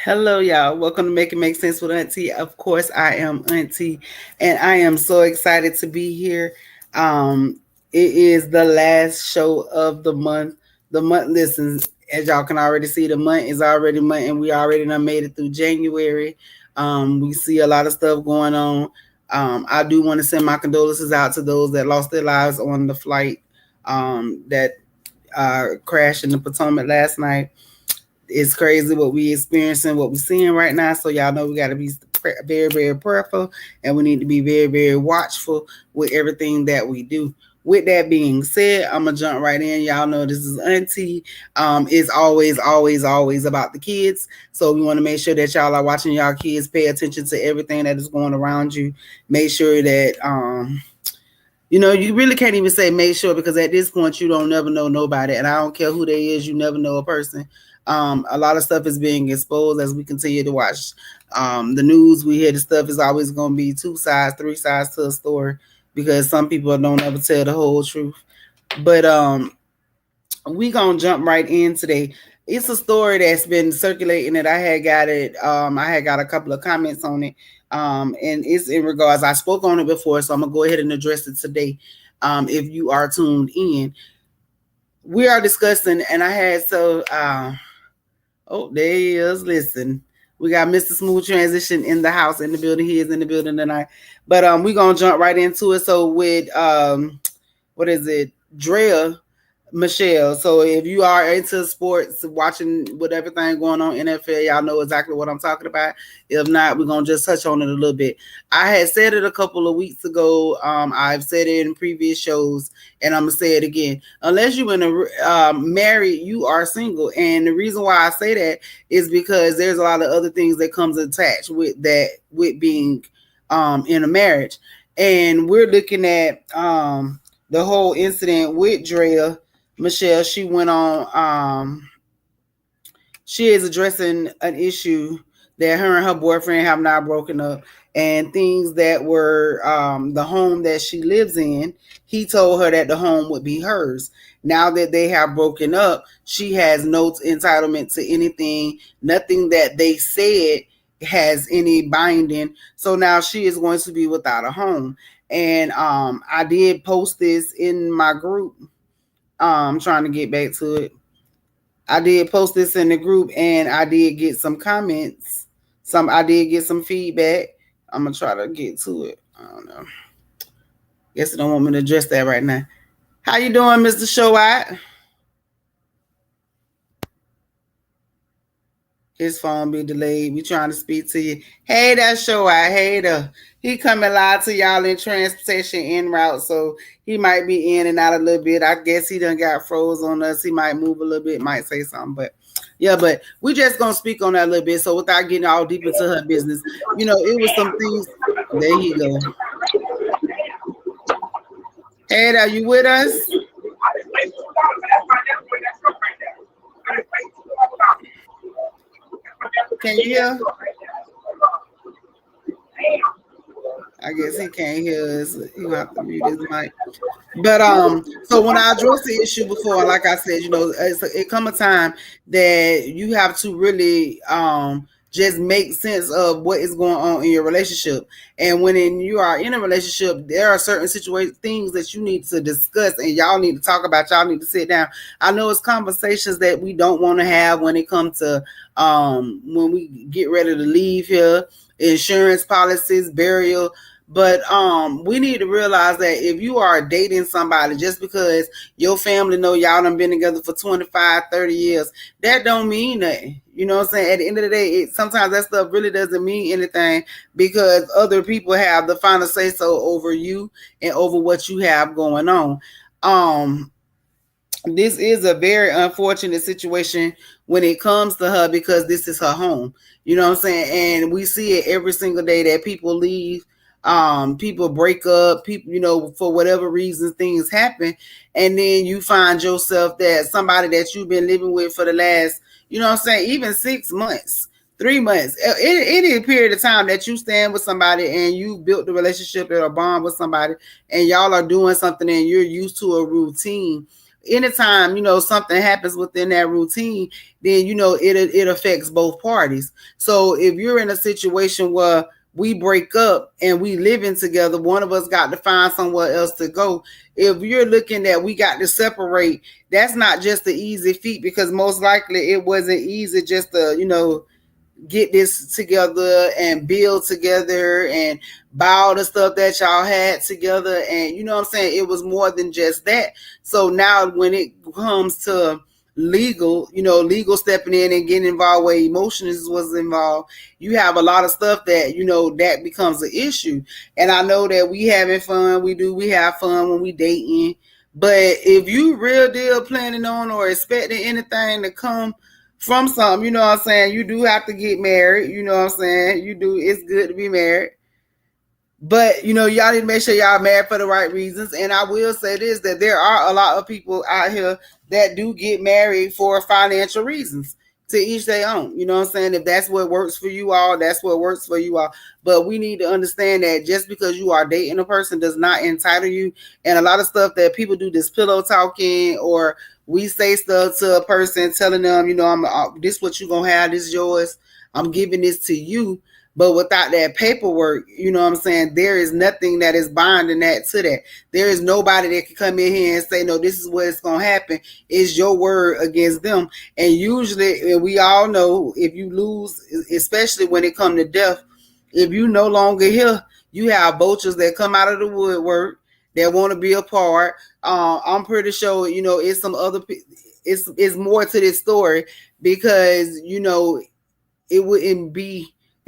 Hello, y'all. Welcome to Make It Make Sense with Auntie. Of course, I am Auntie, and I am so excited to be here. It is the last show of the month. The month, listen, as y'all can already see, the month is already month, and we already done made it through January. We see a lot of stuff going on. I do want to send my condolences out to those that lost their lives on the flight that crashed in the Potomac last night. It's crazy what we experiencing, what we're seeing right now. So y'all know we got to be very, very prayerful, and we need to be very, very watchful with everything that we do. With that being said, I'm gonna jump right in. Y'all know this is Auntie. It's always, always, always about the kids. So we want to make sure that y'all are watching y'all kids, pay attention to everything that is going around you. Make sure that you really can't even say make sure, because at this point you don't never know nobody, and I don't care who they is, you never know a person. A lot of stuff is being exposed as we continue to watch the news. We hear the stuff is always going to be two sides, three sides to a story, because some people don't ever tell the whole truth. But we gonna jump right in today. It's a story that's been circulating that I had got it. I had got a couple of comments on it. And it's in regards, I spoke on it before, so I'm gonna go ahead and address it today. If you are tuned in, we are discussing, and I had oh, there he is. Listen, we got Mr. Smooth Transition in the house, in the building. He is in the building tonight. But we're gonna jump right into it. So with what is it? Drea Michelle. So if you are into sports, watching with everything going on in NFL, y'all know exactly what I'm talking about. If not, we're gonna just touch on it a little bit. I had said it a couple of weeks ago. I've said it in previous shows, and I'm gonna say it again. Unless you're in a married, you are single, and the reason why I say that is because there's a lot of other things that comes attached with that, with being in a marriage, and we're looking at the whole incident with Drea Michelle. She went on, she is addressing an issue that her and her boyfriend have not broken up, and things that were the home that she lives in. He told her that the home would be hers. Now that they have broken up, she has no entitlement to anything. Nothing that they said has any binding. So now she is going to be without a home. And I did post this in my group. I'm trying to get back to it. I did post this in the group, and I did get some comments. I did get some feedback. I'm gonna try to get to it. I don't know. Guess they don't want me to address that right now. How you doing, Mr. Showat? His phone be delayed. We trying to speak to you. Hey, that's Showat. Hey there. He coming live to y'all in transportation en route, so he might be in and out a little bit. I guess he done got froze on us. He might move a little bit, might say something, but yeah, but we just gonna speak on that a little bit. So without getting all deep into her business, it was some things. There you go. Hey, are you with us? Can you hear? I guess he can't hear us. He will have to mute his mic. But so when I addressed the issue before, like I said, it come a time that you have to really just make sense of what is going on in your relationship. And when you are in a relationship, there are certain things that you need to discuss, and y'all need to talk about. Y'all need to sit down. I know it's conversations that we don't want to have when it comes to when we get ready to leave here, insurance policies, burial. But we need to realize that if you are dating somebody, just because your family know y'all done been together for 25, 30 years, that don't mean nothing. You know what I'm saying? At the end of the day, sometimes that stuff really doesn't mean anything, because other people have the final say so over you and over what you have going on. This is a very unfortunate situation when it comes to her, because this is her home. You know what I'm saying? And we see it every single day that people leave. People break up, people, for whatever reason, things happen. And then you find yourself that somebody that you've been living with for the last, even 6 months, 3 months, any period of time that you stand with somebody and you built the relationship or a bond with somebody, and y'all are doing something and you're used to a routine. anytime, something happens within that routine, then, it affects both parties. So if you're in a situation where we break up and we living together, one of us got to find somewhere else to go. If you're looking at we got to separate, that's not just an easy feat, because most likely it wasn't easy just to, get this together and build together and buy all the stuff that y'all had together. And you know what I'm saying? It was more than just that. So now when it comes to legal stepping in and getting involved where emotions was involved, you have a lot of stuff that, that becomes an issue. And I know that we having fun. We have fun when we dating. But if you real deal planning on or expecting anything to come from something, you know what I'm saying, you do have to get married. You know what I'm saying? You do. It's good to be married. But, y'all need to make sure y'all married for the right reasons. And I will say this, that there are a lot of people out here that do get married for financial reasons. To each their own. You know what I'm saying? If that's what works for you all, that's what works for you all. But we need to understand that just because you are dating a person does not entitle you. And a lot of stuff that people do, this pillow talking, or we say stuff to a person telling them, this what you gonna have, this is yours. I'm giving this to you. But without that paperwork, you know what I'm saying, there is nothing that is binding that to that. There is nobody that can come in here and say, no, this is what's going to happen. It's your word against them. And usually, we all know, if you lose, especially when it comes to death, if you no longer here, you have vultures that come out of the woodwork that want to be a part. I'm pretty sure, it's some other, it's more to this story, because,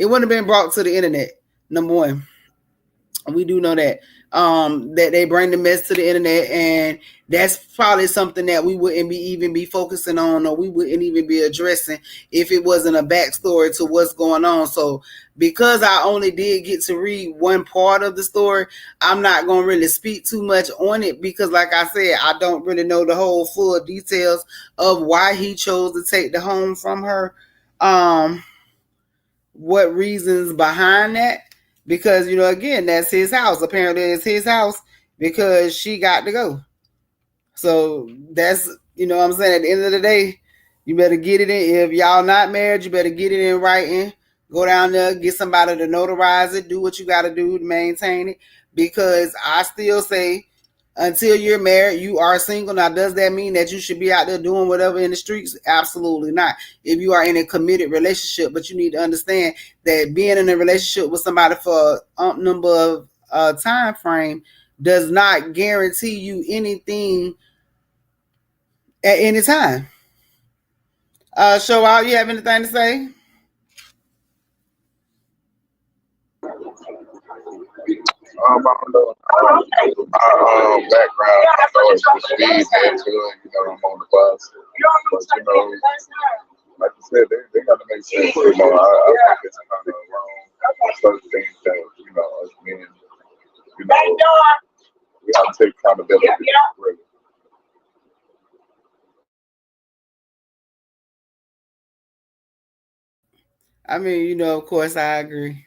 it wouldn't have been brought to the internet. Number one, we do know that that they bring the mess to the internet, and that's probably something that we wouldn't even be focusing on, or we wouldn't even be addressing if it wasn't a backstory to what's going on. So because I only did get to read one part of the story, I'm not going to really speak too much on it, because like I said, I don't really know the whole full details of why he chose to take the home from her. What reasons behind that, because again, that's his house. Apparently it's his house because she got to go. So that's, what I'm saying, at the end of the day, you better get it in. If y'all not married, you better get it in writing. Go down there, get somebody to notarize it, do what you got to do to maintain it, because I still say, until you're married, you are single. Now, does that mean that you should be out there doing whatever in the streets? Absolutely not. If you are in a committed relationship, but you need to understand that being in a relationship with somebody for a number of time frame does not guarantee you anything at any time. Show out, you have anything to say? I don't know. My background, I know it's the speed there too. I'm on the bus, but like you said, they got to make sense. I think it's kind of wrong. Certain things that us men, we have to take accountability. Really. I mean, of course, I agree.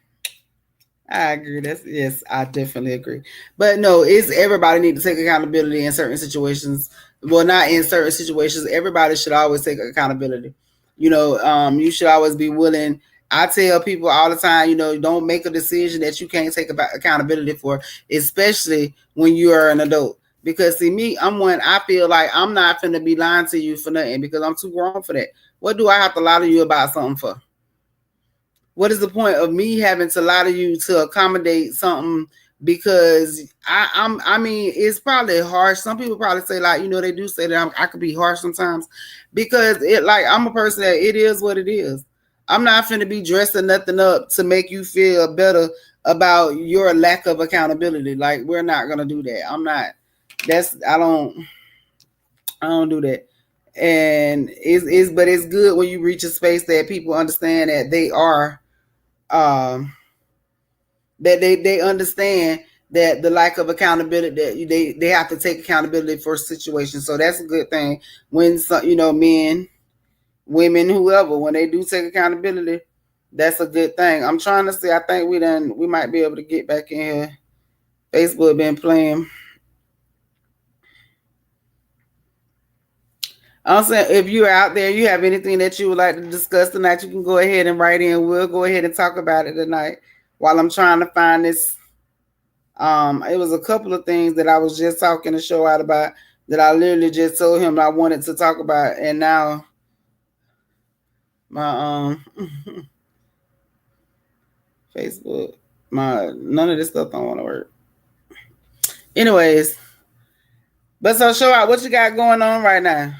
I agree. Yes, I definitely agree. But no, it's everybody need to take accountability in certain situations. Well, not in certain situations. Everybody should always take accountability. You should always be willing. I tell people all the time, don't make a decision that you can't take about accountability for, especially when you are an adult. Because see, me, I'm one. I feel like I'm not finna be lying to you for nothing, because I'm too grown for that. What do I have to lie to you about something for? What is the point of me having to lie to you to accommodate something? Because I mean, it's probably harsh. Some people probably say, like, they do say that I could be harsh sometimes, because I'm a person that it is what it is. I'm not finna be dressing nothing up to make you feel better about your lack of accountability. Like, we're not gonna do that. I'm not. I don't do that. And but it's good when you reach a space that people understand that they are um, that they understand that the lack of accountability, that they have to take accountability for situations. So that's a good thing when some, men, women, whoever, when they do take accountability, that's a good thing. I'm trying to see. I think we might be able to get back in here. Facebook been playing. I'm saying if you're out there, you have anything that you would like to discuss tonight, you can go ahead and write in. We'll go ahead and talk about it tonight while I'm trying to find this. It was a couple of things that I was just talking to Show out about that I literally just told him I wanted to talk about, and now my Facebook, my none of this stuff don't want to work. Anyways, but so Show out, what you got going on right now?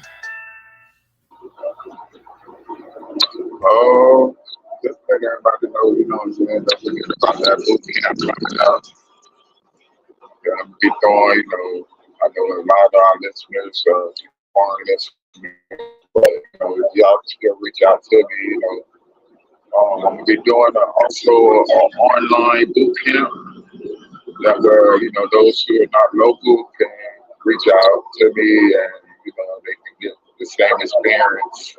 Oh, just let everybody know, you know what I'm saying? Don't forget about that boot camp coming up. Gonna be throwing, you know, I know a lot of our listeners, foreign listeners, but you know, if y'all can still reach out to me, you know. I'm gonna be doing also an online boot camp that where you know those who are not local can reach out to me and you know they can get the same experience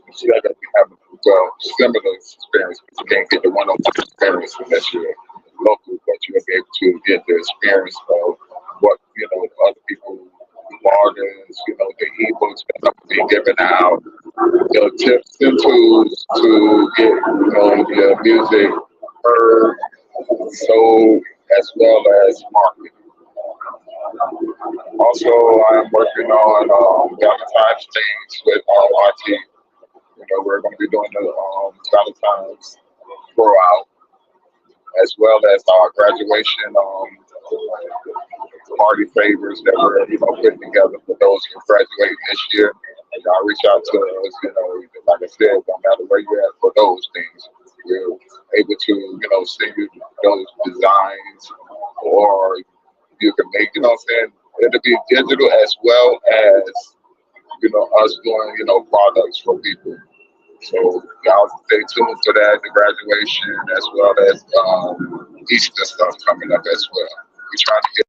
instead of having similar experience. But you can't get the one-on-one experience unless you're local, but you'll be able to get the experience of what you know other people, artists, you know, the ebooks that are being given out, the tips and tools to get you know your music heard, sold, as well as marketing. Also, I'm working on Valentine's things with Aunti. You know, we're going to be doing the Valentine's throughout, as well as our graduation party favors that we're you know putting together for those who graduate this year. Y'all reach out to us. You know, like I said, no matter where you're at for those things, we're able to you know send you those designs, or you can make you know what I'm saying. It'll be digital as well as you know us doing you know products for people. So y'all stay tuned for that, the graduation as well as Easter stuff coming up as well. We trying to get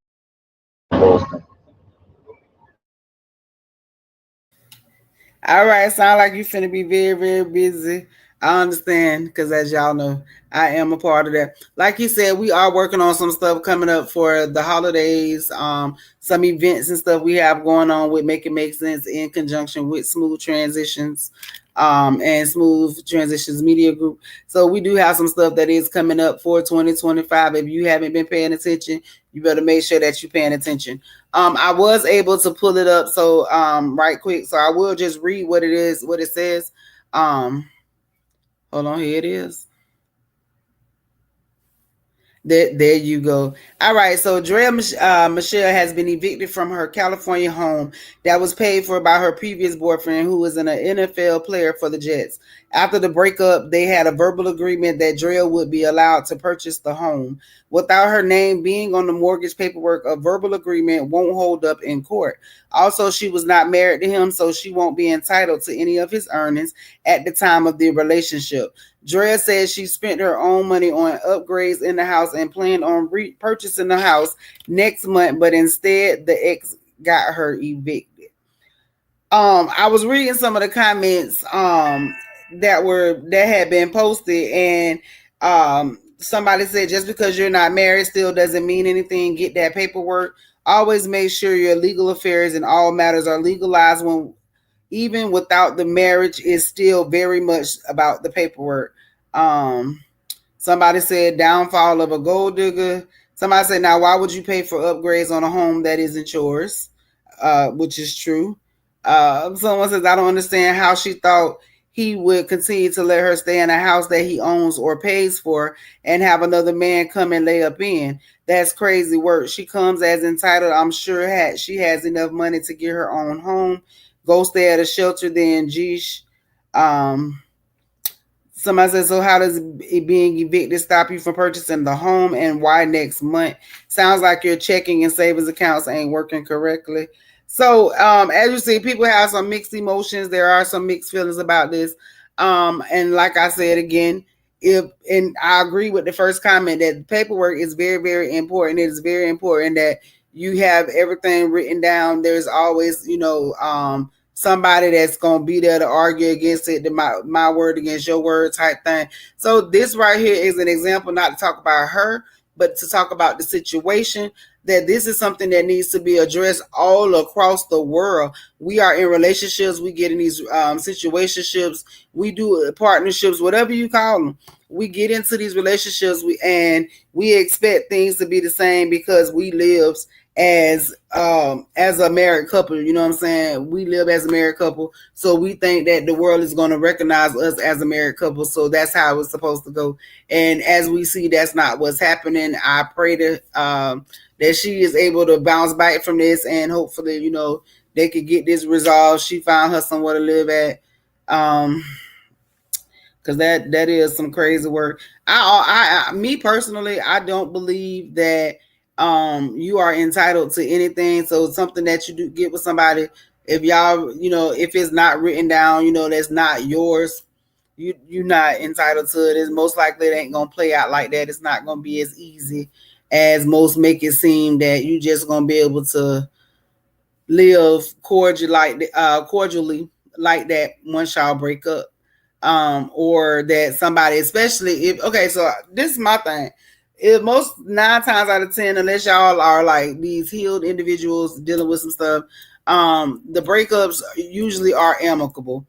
All right, sound like you finna be very, very busy. I understand because, as y'all know, I am a part of that. Like you said, we are working on some stuff coming up for the holidays. Some events and stuff we have going on with Make It Make Sense in conjunction with Smooth Transitions, and Smooth Transitions Media Group. So we do have some stuff that is coming up for 2025. If you haven't been paying attention, you better make sure that you're paying attention. I was able to pull it up, so right quick. So I will just read what it is, what it says. Um, Hold on, here it is. There you go. All right, so Drea Michelle has been evicted from her California home that was paid for by her previous boyfriend, who was an NFL player for the Jets. After the breakup, they had a verbal agreement that Drea would be allowed to purchase the home. Without her name being on the mortgage paperwork, a verbal agreement won't hold up in court. Also, she was not married to him, so she won't be entitled to any of his earnings at the time of the relationship. Drea says she spent her own money on upgrades in the house and planned on purchasing the house next month, but instead the ex got her evicted. I was reading some of the comments that had been posted, and somebody said just because you're not married still doesn't mean anything. Get that paperwork. Always make sure your legal affairs and all matters are legalized when even without the marriage is still very much about the paperwork. Um, Somebody said downfall of a gold digger. Somebody said, now why would you pay for upgrades on a home that isn't yours? Which is true. Someone says, I don't understand how she thought he would continue to let her stay in a house that he owns or pays for and have another man come and lay up in. That's crazy work. She comes as entitled. I'm sure she has enough money to get her own home. Go stay at a shelter then, geesh. Um, Somebody says, so how does it being evicted stop you from purchasing the home and why next month? Sounds like your checking and savings accounts ain't working correctly. So, as you see, people have some mixed emotions. There are some mixed feelings about this. And like I said again, and I agree with the first comment that paperwork is very, very important. It is very important that you have everything written down. There's always, somebody that's gonna be there to argue against it, my word against your word type thing. So this right here is an example, not to talk about her, but to talk about the situation, that this is something that needs to be addressed all across the world. We are in relationships, we get in these situationships, we do partnerships, whatever you call them. We get into these relationships, and we expect things to be the same because we live as a married couple. You know what I'm saying? We live as a married couple, so we think that the world is going to recognize us as a married couple, so that's how it's supposed to go. And as we see, that's not what's happening. I pray that she is able to bounce back from this, and hopefully, they could get this resolved. She found her somewhere to live at. Because that is some crazy work. Me personally, I don't believe that you are entitled to anything. So something that you do get with somebody, if y'all, if it's not written down, that's not yours. You're not entitled to it. It's most likely it ain't gonna play out like that. It's not gonna be as easy as most make it seem, that you just gonna be able to live cordially like that once y'all break up. Or that somebody, especially if, okay, so this is my thing. If most 9 times out of 10, unless y'all are like these healed individuals dealing with some stuff, the breakups usually are amicable.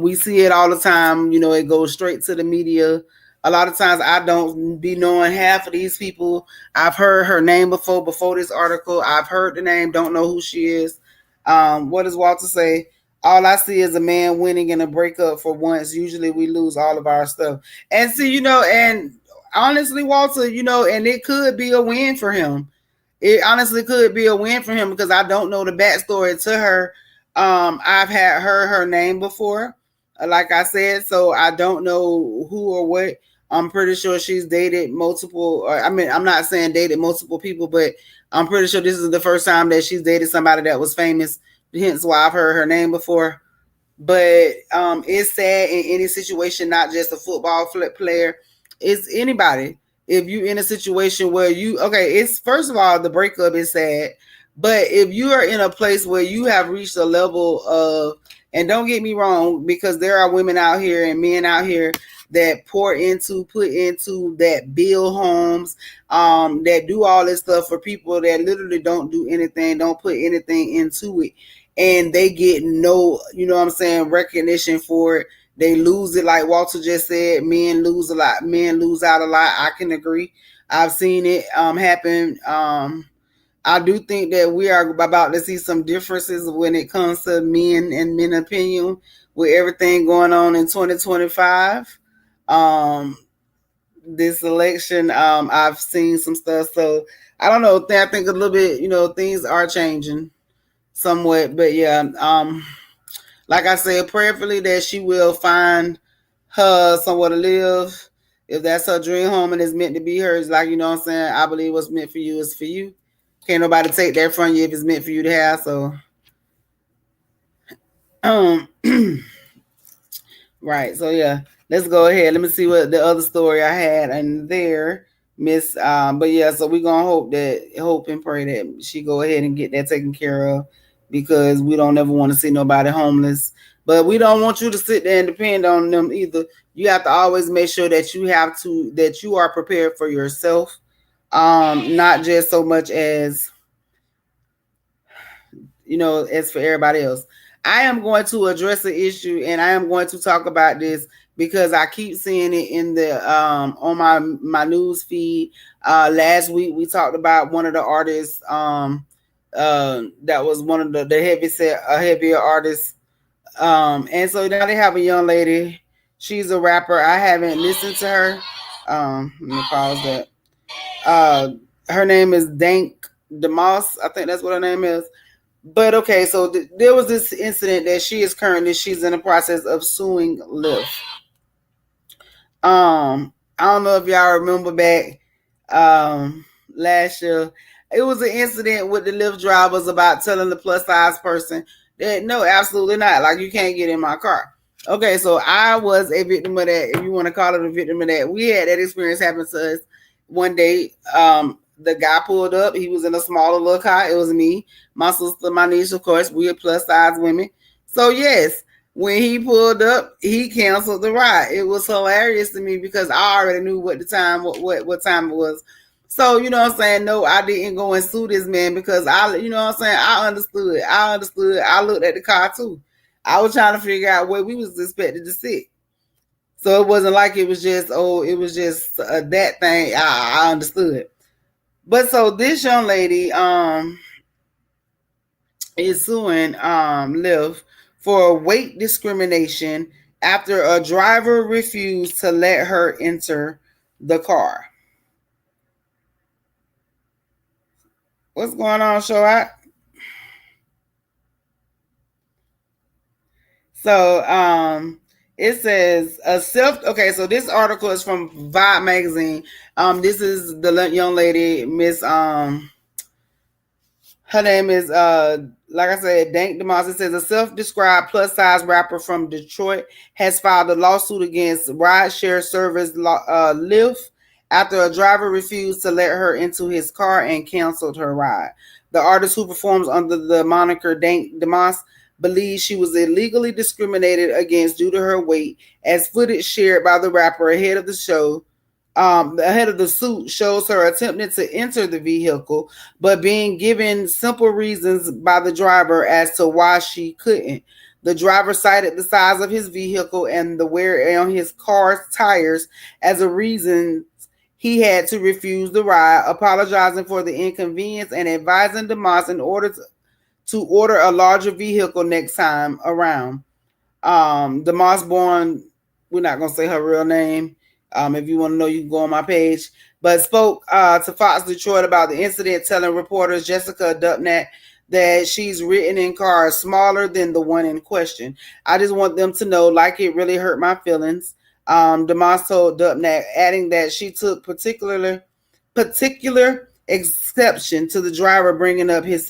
We see it all the time. It goes straight to the media. A lot of times I don't be knowing half of these people. I've heard her name before this article. I've heard the name, don't know who she is. What does Walter say? All I see is a man winning in a breakup for once. Usually we lose all of our stuff. And see, and honestly, Walter, and it could be a win for him. It honestly could be a win for him because I don't know the backstory to her. I've had heard her name before, like I said, so I don't know who or what. I'm pretty sure she's dated multiple. I'm not saying dated multiple people, but I'm pretty sure this is the first time that she's dated somebody that was famous. Hence why I've heard her name before. But it's sad in any situation, not just a football player. It's anybody. If you're in a situation where it's first of all, the breakup is sad. But if you are in a place where you have reached a level of, and don't get me wrong, because there are women out here and men out here that put into, that build homes, that do all this stuff for people that literally don't do anything, don't put anything into it. And they get no, recognition for it. They lose it, like Walter just said. Men lose a lot. Men lose out a lot. I can agree. I've seen it happen. I do think that we are about to see some differences when it comes to men and men opinion with everything going on in 2025. This election, I've seen some stuff. So I don't know. I think a little bit, things are changing somewhat. But yeah, like I said, prayerfully that she will find her somewhere to live. If that's her dream home and it's meant to be hers, like, what I'm saying, I believe what's meant for you is for you. Can't nobody take that from you if it's meant for you to have. So right. So yeah, let's go ahead. Let me see what the other story I had in there, Miss. But yeah, so we're gonna hope and pray that she go ahead and get that taken care of, because we don't ever want to see nobody homeless. But we don't want you to sit there and depend on them either. You have to always make sure that you are prepared for yourself. Not just so much as as for everybody else. I am going to address the issue, and I am going to talk about this because I keep seeing it in the on my news feed. Last week we talked about one of the artists that was one of the heavier artists. And so now they have a young lady. She's a rapper. I haven't listened to her. Let me pause that. Her name is Dank DeMoss. I think that's what her name is. But okay, so there was this incident that she's in the process of suing Lyft. I don't know if y'all remember back last year, it was an incident with the Lyft drivers about telling the plus size person that no, absolutely not. Like, you can't get in my car. Okay, so I was a victim of that. If you want to call it a victim of that, we had that experience happen to us one day. The guy pulled up. He was in a smaller little car. It was me, my sister, my niece, of course. We are plus size women. So yes, when he pulled up, he canceled the ride. It was hilarious to me because I already knew what time it was. So, you know what I'm saying? No, I didn't go and sue this man because you know what I'm saying? I understood. I understood. I looked at the car too. I was trying to figure out where we was expected to sit. So it wasn't like it was just, oh, it was just that thing. I understood. But so this young lady is suing Lyft for weight discrimination after a driver refused to let her enter the car. What's going on, Shoat? So it says a self okay, so this article is from Vibe magazine. This is the young lady, Miss her name is like I said, Dank DeMoss. It says a self-described plus-size rapper from Detroit has filed a lawsuit against rideshare service Lyft after a driver refused to let her into his car and canceled her ride. The artist, who performs under the moniker Dank DeMoss, believes she was illegally discriminated against due to her weight, as footage shared by the rapper ahead of the suit shows her attempting to enter the vehicle, but being given simple reasons by the driver as to why she couldn't. The driver cited the size of his vehicle and the wear on his car's tires as a reason he had to refuse the ride, apologizing for the inconvenience and advising DeMoss in order to order a larger vehicle next time around. The Mossborn, we're not gonna say her real name. If you want to know, you can go on my page. But spoke to Fox Detroit about the incident, telling reporters Jessica Dupnack that she's ridden in cars smaller than the one in question. I just want them to know, like, it really hurt my feelings. DeMoss told Dupnack, adding that she took particular exception to the driver bringing up his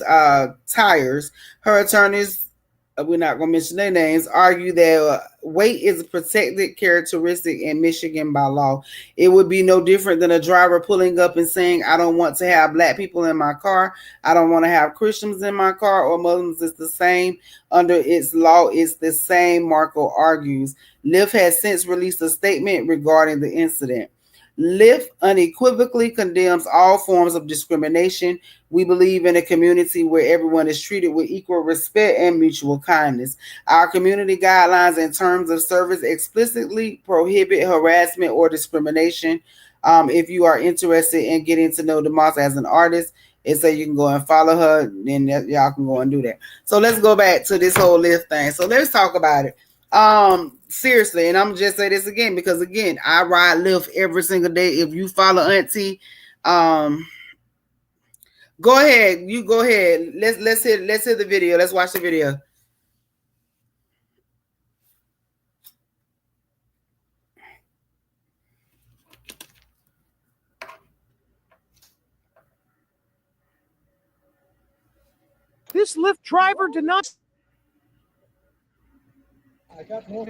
tires. Her attorneys, we're not going to mention their names, argue that weight is a protected characteristic in Michigan by law. It would be no different than a driver pulling up and saying, I don't want to have black people in my car. I don't want to have Christians in my car or Muslims. It's the same. Under its law, it's the same, Marco argues. Lyft has since released a statement regarding the incident. Lyft unequivocally condemns all forms of discrimination. We believe in a community where everyone is treated with equal respect and mutual kindness. Our community guidelines and terms of service explicitly prohibit harassment or discrimination. If you are interested in getting to know DeMoss as an artist, and so you can go and follow her, then y'all can go and do that. So let's go back to this whole Lyft thing. So let's talk about it. Seriously, and I'm just say this again because again, I ride Lyft every single day. If you follow Auntie, go ahead. You go ahead. Let's hear the video. Let's watch the video. This Lyft driver did not. I got more.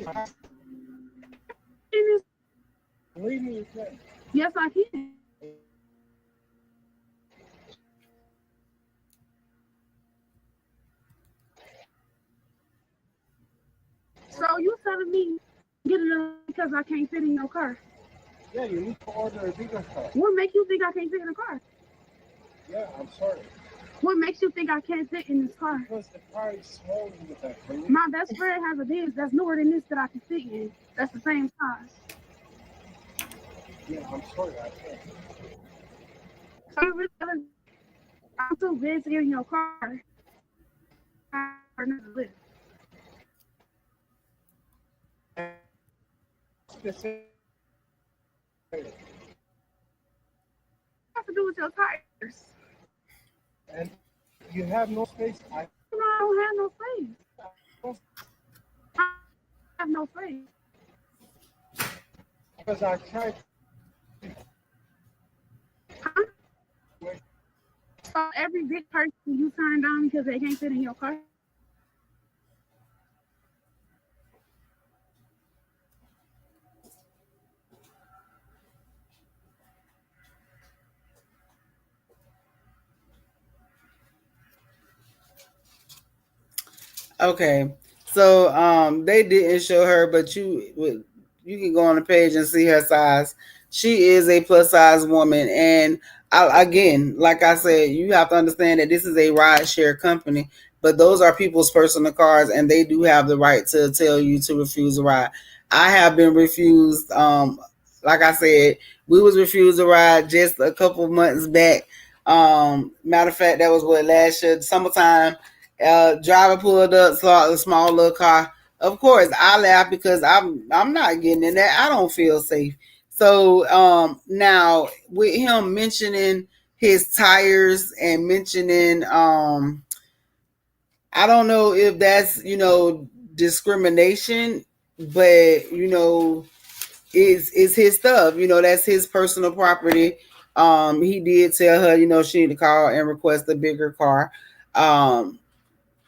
Believe me, you can. Yes, I can. So you telling me get it because I can't fit in your car? Yeah, you need to order a bigger car. What makes you think I can't fit in a car? Yeah, I'm sorry. What makes you think I can't fit in this car? Because the car is smaller than that for you. My best friend has a Benz that's newer than this that I can fit in. That's the same size. Yeah, I'm sorry, I can't. So you really I'm too big to get in your car. Or another lift. What have to do with your tires? And you have no space. I don't have no space. I have no space. Because I tried. Huh? So every big person you turn down because they can't fit in your car? Okay, so they didn't show her, but you can go on the page and see her size. She is a plus size woman, and again, like I said, you have to understand that this is a ride share company, but those are people's personal cars, and they do have the right to tell you to refuse a ride. I have been refused. Like I said, we was refused a ride just a couple months back. Matter of fact, that was what last year, summertime. Driver pulled up, saw a small little car. Of course, I laugh because I'm not getting in that. I don't feel safe. So now with him mentioning his tires and mentioning I don't know if that's discrimination, but is his stuff. That's his personal property. He did tell her she need to call and request a bigger car,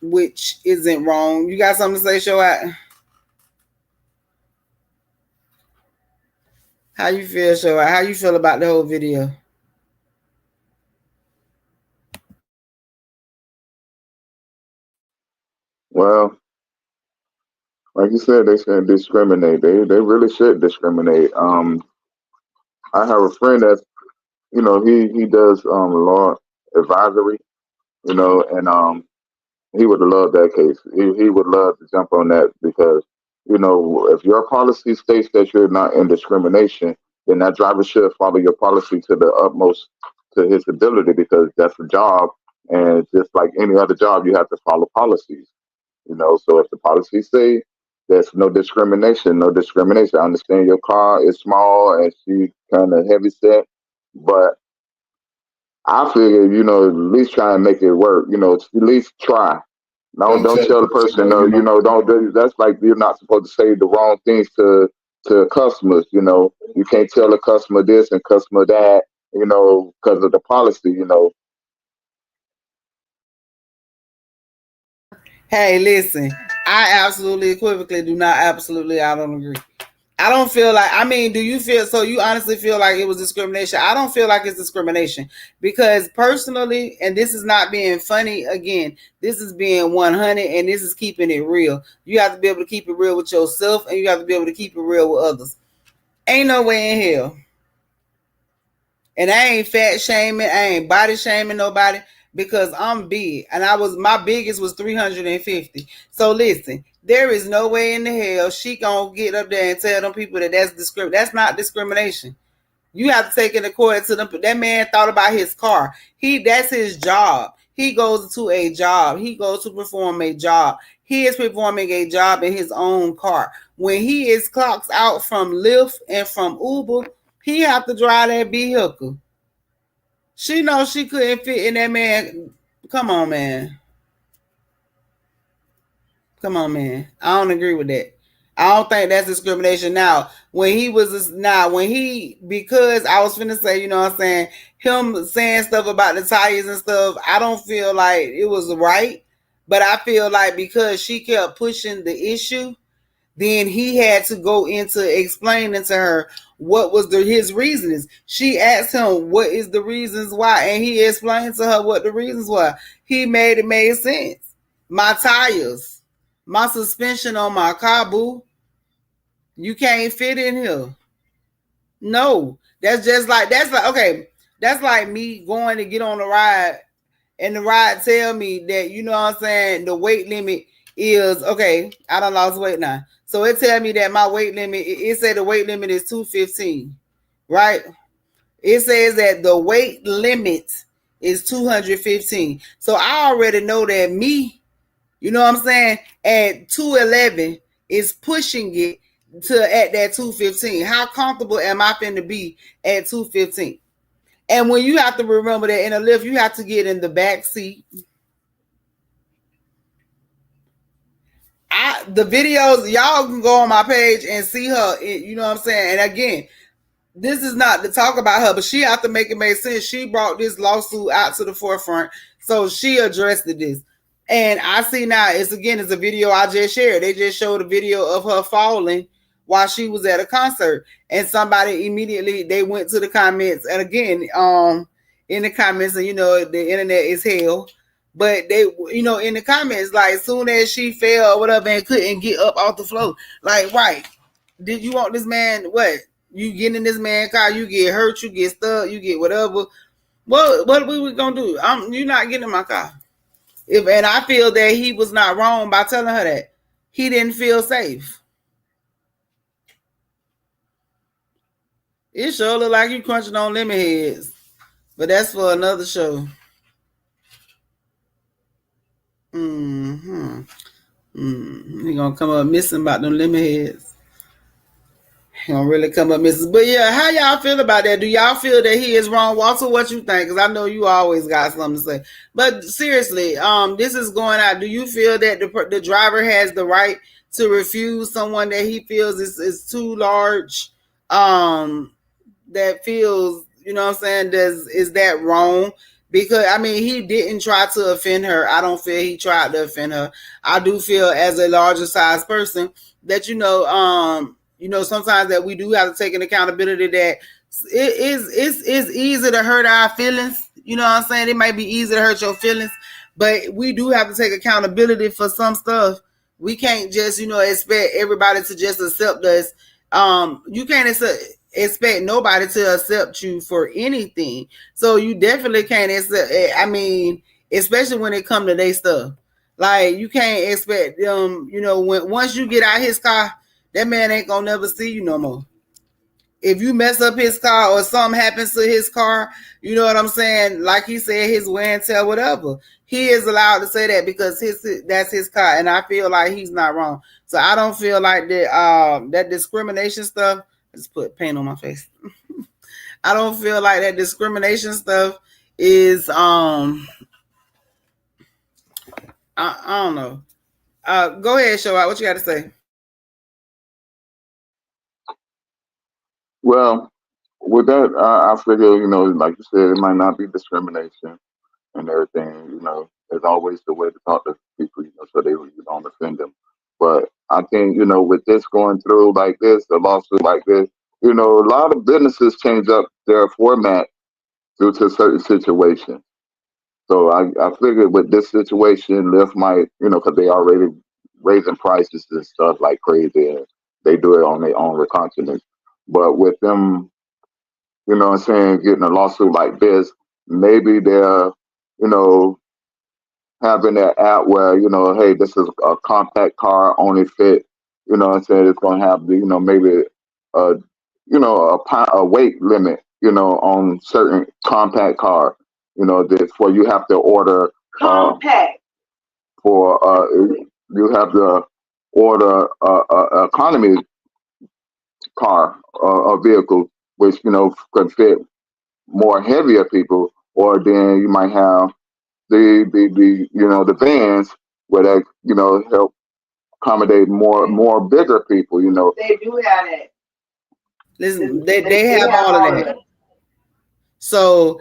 which isn't wrong. You got something to say, Show out? How you feel, Show out? How you feel about the whole video? Well, like you said, they should discriminate. They really should discriminate. I have a friend that's he does law advisory, and he would have loved that case. He would love to jump on that because if your policy states that you're not in discrimination, then that driver should follow your policy to the utmost to his ability because that's a job, and just like any other job, you have to follow policies. So if the policies say there's no discrimination, no discrimination. I understand your car is small and she kind of heavy set, but I figure, at least try and make it work. At least try. Don't tell the person, no, don't do. That's like you're not supposed to say the wrong things to customers. You can't tell a customer this and customer that. Because of the policy. Hey, listen, I absolutely equivocally do not absolutely I don't agree. I don't feel like, do you feel, so you honestly feel like it was discrimination? I don't feel like it's discrimination because personally, and this is not being funny again, this is being 100 and this is keeping it real. You have to be able to keep it real with yourself and you have to be able to keep it real with others. Ain't no way in hell. And I ain't fat shaming, I ain't body shaming nobody because I'm big. And my biggest was 350. So listen, there is no way in the hell she gonna get up there and tell them people that's not discrimination. You have to take it according to them. That man thought about his car. That's his job. He goes to a job. He goes to perform a job. He is performing a job in his own car. When he is clocks out from Lyft and from Uber, he have to drive that vehicle. She knows she couldn't fit in that man. Come on, man. Come on, man. I don't agree with that. I don't think that's discrimination. Now, because I was finna say, what I'm saying, him saying stuff about the tires and stuff, I don't feel like it was right. But I feel like because she kept pushing the issue, then he had to go into explaining to her what was his reasons. She asked him what is the reasons why, and he explained to her what the reasons were. It made sense. My tires, my suspension on my car, boo. You can't fit in here. No, that's okay. That's like me going to get on a ride, and the ride tell me that what I'm saying, the weight limit is okay. I done lost weight now, so it tell me that my weight limit. It said the weight limit is 215, right? It says that the weight limit is 215. So I already know that me, what I'm saying, at 211 is pushing it to at that 215. How comfortable am I finna be at 215? And when you have to remember that in a Lyft, you have to get in the back seat. The videos, y'all can go on my page and see her. You know what I'm saying? And again, this is not to talk about her, but she have to make it make sense. She brought this lawsuit out to the forefront, so she addressed this. And I see now it's a video I just shared. They just showed a video of her falling while she was at a concert, and somebody immediately they went to the comments, and again, in the comments, and the internet is hell. But they, in the comments, like as soon as she fell or whatever and couldn't get up off the floor, like, right, did you want this man what? You get in this man's car, you get hurt, you get stuck, you get whatever. What we gonna do? You're not getting in my car. And I feel that he was not wrong by telling her that. He didn't feel safe. It sure look like you crunching on lemon heads. But that's for another show. Mm-hmm. He gonna come up missing about them lemon heads. He gonna really come up missing. But yeah, how y'all feel about that? Do y'all feel that he is wrong? Walter, what you think? Because I know you always got something to say. But seriously, this is going out. Do you feel that the driver has the right to refuse someone that he feels is too large? That feels, you know what I'm saying, is that wrong? Because I mean, he didn't try to offend her. I don't feel he tried to offend her. I do feel as a larger size person that sometimes that we do have to take an accountability that it's easy to hurt our feelings. You know what I'm saying? It might be easy to hurt your feelings, but we do have to take accountability for some stuff. We can't just, expect everybody to just accept us. You can't expect nobody to accept you for anything. So you definitely can't accept. I mean, especially when it comes to their stuff. Like you can't expect them. When once you get out his car, that man ain't gonna never see you no more. If you mess up his car or something happens to his car, you know what I'm saying? Like he said, his wear and tear, whatever. He is allowed to say that because that's his car, and I feel like he's not wrong. So I don't feel like that discrimination stuff. Let's put paint on my face. I don't feel like that discrimination stuff is I don't know. Go ahead, show out. What you got to say? Well, with that, I figure, like you said, it might not be discrimination and everything. There's always the way to talk to people, so you don't offend them. But I think, with this going through like this, a lawsuit like this, a lot of businesses change up their format due to certain situations. So I figured with this situation, Lyft might, because they already raising prices and stuff like crazy, and they do it on their own reconnaissance. But with them, what I'm saying, getting a lawsuit like this, maybe they're, having that app where, hey, this is a compact car, only fit, what I'm saying, it's going to have the, maybe a, a weight limit, on certain compact car, that for you have to order Compact. For you have to order economy car, a vehicle, which, could fit more heavier people, or then you might have the vans where that help accommodate more bigger people. They do have that. Listen, they have all of that. So,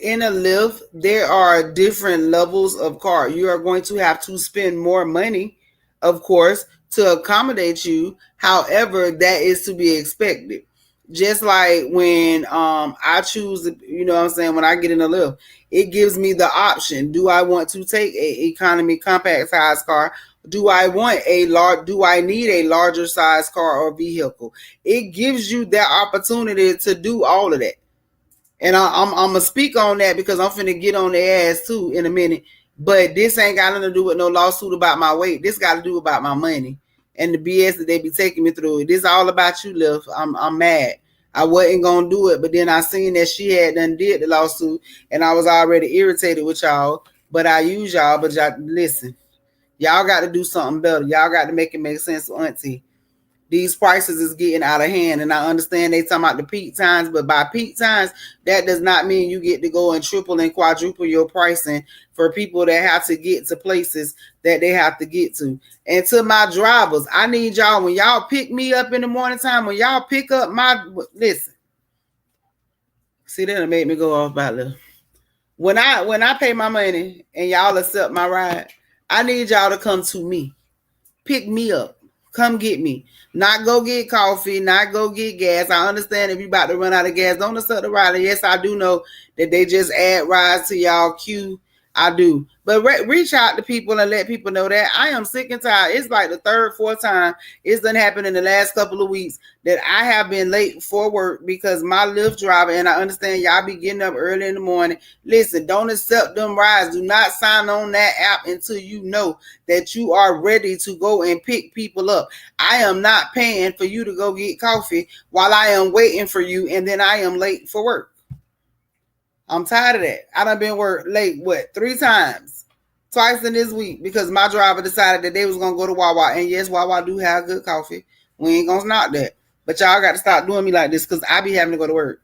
in a Lyft, there are different levels of car. You are going to have to spend more money, of course, to accommodate you. However, that is to be expected. Just like when I choose, what I'm saying, when I get in a Lyft, it gives me the option. Do I want to take a economy compact size car? Do I need a larger size car or vehicle? It gives you that opportunity to do all of that. And I'm gonna speak on that because I'm finna get on their ass too in a minute. But this ain't got nothing to do with no lawsuit about my weight. This got to do about my money and the BS that they be taking me through. This all about you, Lyft. I'm mad. I wasn't gonna do it, but then I seen that she had done did the lawsuit, and I was already irritated with y'all. But I use y'all. But y'all listen, y'all got to do something better. Y'all got to make it make sense, Auntie. These prices is getting out of hand, and I understand they talking about the peak times, but by peak times, that does not mean you get to go and triple and quadruple your pricing for people that have to get to places that they have to get to. And to my drivers, I need y'all, when y'all pick me up in the morning time, when y'all pick up listen, see, that'll make me go off about Lyft. When I pay my money and y'all accept my ride, I need y'all to come to me. Pick me up. Come get me. Not go get coffee, not go get gas. I understand if you about to run out of gas, don't accept the rider. Yes, I do know that they just add rides to y'all queue. I do. But reach out to people and let people know that I am sick and tired. It's like the third, fourth time it's done happened in the last couple of weeks that I have been late for work because my Lyft driver, and I understand y'all be getting up early in the morning. Listen, don't accept them rides. Do not sign on that app until you know that you are ready to go and pick people up. I am not paying for you to go get coffee while I am waiting for you and then I am late for work. I'm tired of that. I done been work late, 3 times? Twice in this week because my driver decided that they was going to go to Wawa. And yes, Wawa do have good coffee. We ain't going to knock that. But y'all got to stop doing me like this because I be having to go to work.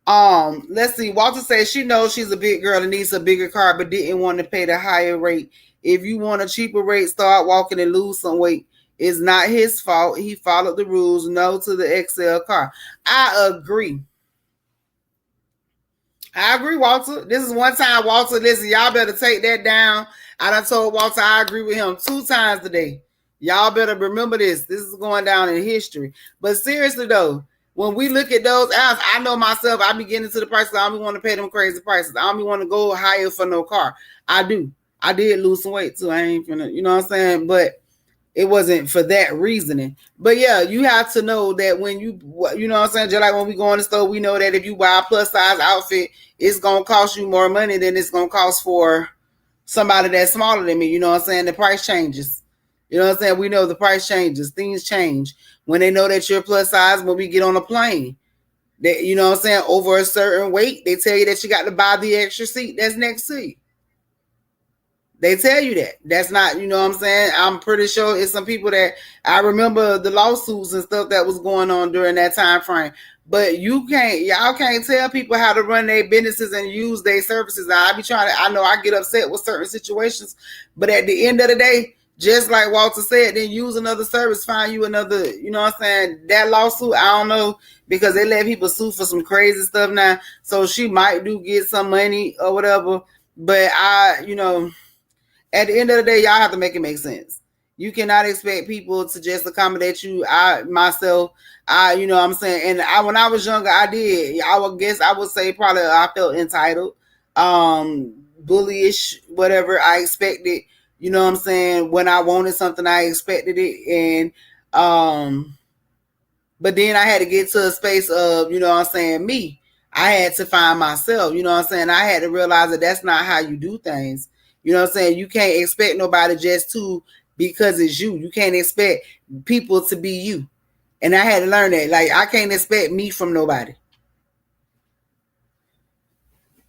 Let's see. Walter says she knows she's a big girl and needs a bigger car, but didn't want to pay the higher rate. If you want a cheaper rate, start walking and lose some weight. It's not his fault. He followed the rules. No to the XL car. I agree. I agree, Walter. This is one time, Walter. Listen, y'all better take that down. I done told Walter I agree with him 2 times today. Y'all better remember this. This is going down in history. But seriously, though, when we look at those apps, I know myself, I be getting to the prices. I don't want to pay them crazy prices. I don't want to go higher for no car. I do. I did lose some weight, too. I ain't finna, you know what I'm saying? But it wasn't for that reasoning. But yeah, you have to know that when you know what I'm saying, just like when we go in the store, we know that if you buy a plus size outfit, it's going to cost you more money than it's going to cost for somebody that's smaller than me. You know what I'm saying? The price changes. You know what I'm saying? We know the price changes. Things change. When they know that you're plus size, when we get on a plane, that, you know what I'm saying, over a certain weight, they tell you that you got to buy the extra seat that's next to you. They tell you that. That's not, you know what I'm saying? I'm pretty sure it's some people that I remember the lawsuits and stuff that was going on during that time frame. But y'all can't tell people how to run their businesses and use their services. I know I get upset with certain situations, but at the end of the day, just like Walter said, then use another service, find you another, you know what I'm saying? That lawsuit, I don't know, because they let people sue for some crazy stuff now. So she might do get some money or whatever. But at the end of the day, y'all have to make it make sense. You cannot expect people to just accommodate you. You know what I'm saying? And when I was younger, I did. I would say probably I felt entitled, bullyish, whatever. I expected, you know what I'm saying? When I wanted something, I expected it. And, but then I had to get to a space of, you know what I'm saying, me. I had to find myself, you know what I'm saying? I had to realize that that's not how you do things. You know what I'm saying? You can't expect nobody just to because it's you. You can't expect people to be you. And I had to learn that. Like, I can't expect me from nobody.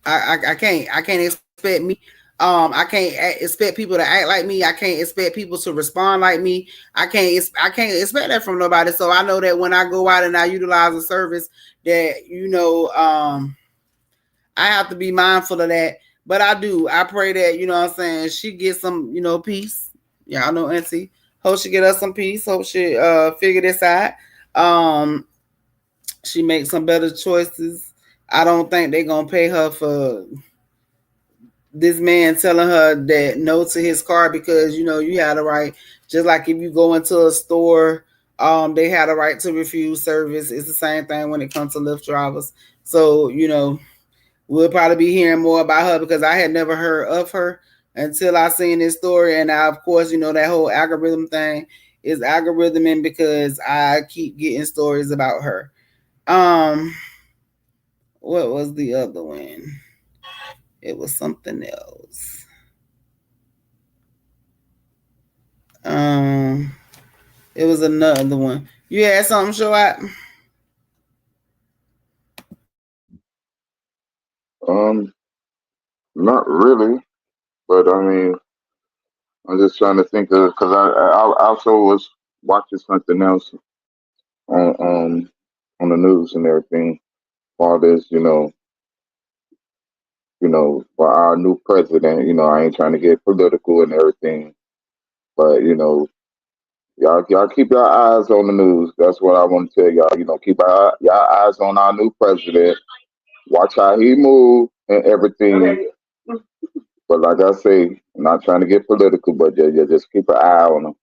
I can't expect me. I can't expect people to act like me. I can't expect people to respond like me. I can't expect that from nobody. So I know that when I go out and I utilize a service that, I have to be mindful of that. But I do. I pray that, you know what I'm saying, she gets some, peace. Y'all know Auntie. Hope she get us some peace. Hope she figure this out. She makes some better choices. I don't think they're going to pay her for this man telling her that no to his car because, you had a right. Just like if you go into a store, they had a right to refuse service. It's the same thing when it comes to Lyft drivers. So, we'll probably be hearing more about her because I had never heard of her until I seen this story. And of course, that whole algorithm thing is algorithming because I keep getting stories about her. What was the other one? It was something else. It was another one. You had something, show out? Not really, but I mean, I'm just trying to think of because I also was watching something else on the news and everything. All this, for our new president. I ain't trying to get political and everything, but y'all keep your eyes on the news. That's what I want to tell y'all. Keep your eyes on our new president. Watch how he move and everything. But like I say, I'm not trying to get political, but just keep an eye on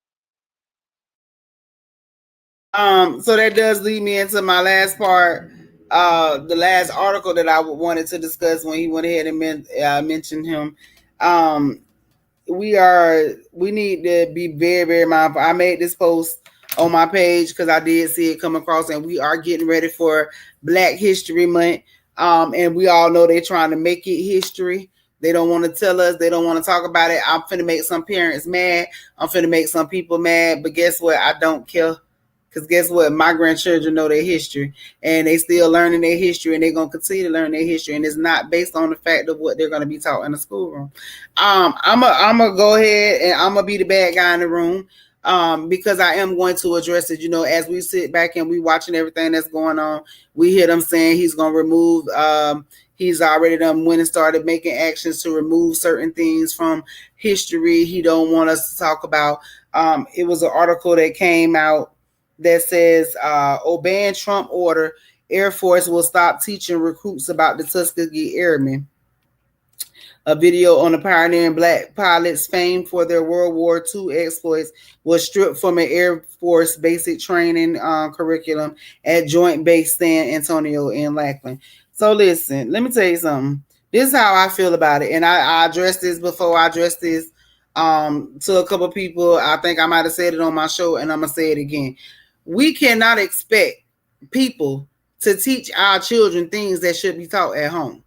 him. So that does lead me into my last part, the last article that I wanted to discuss when he went ahead and mentioned him. Um, we need to be very, very mindful. I made this post on my page because I did see it come across, and we are getting ready for Black History Month. And we all know they're trying to make it history. They don't want to tell us. They don't want to talk about it. I'm finna make some parents mad. I'm finna make some people mad. But guess what? I don't care. Because guess what? My grandchildren know their history, and they still learning their history, and they're going to continue to learn their history. And it's not based on the fact of what they're going to be taught in the schoolroom. I'm going to go ahead and I'm going to be the bad guy in the room. Because I am going to address it. As we sit back and we watching everything that's going on, we hear them saying he's going to remove. He's already done went and started making actions to remove certain things from history. He don't want us to talk about. It was an article that came out that says, obeying Trump order, Air Force will stop teaching recruits about the Tuskegee Airmen. A video on the pioneering Black pilots famed for their World War II exploits was stripped from an Air Force basic training curriculum at Joint Base San Antonio in Lackland. So listen, let me tell you something. This is how I feel about it. And I addressed this before. I addressed this to a couple of people. I think I might have said it on my show, and I'm going to say it again. We cannot expect people to teach our children things that should be taught at home.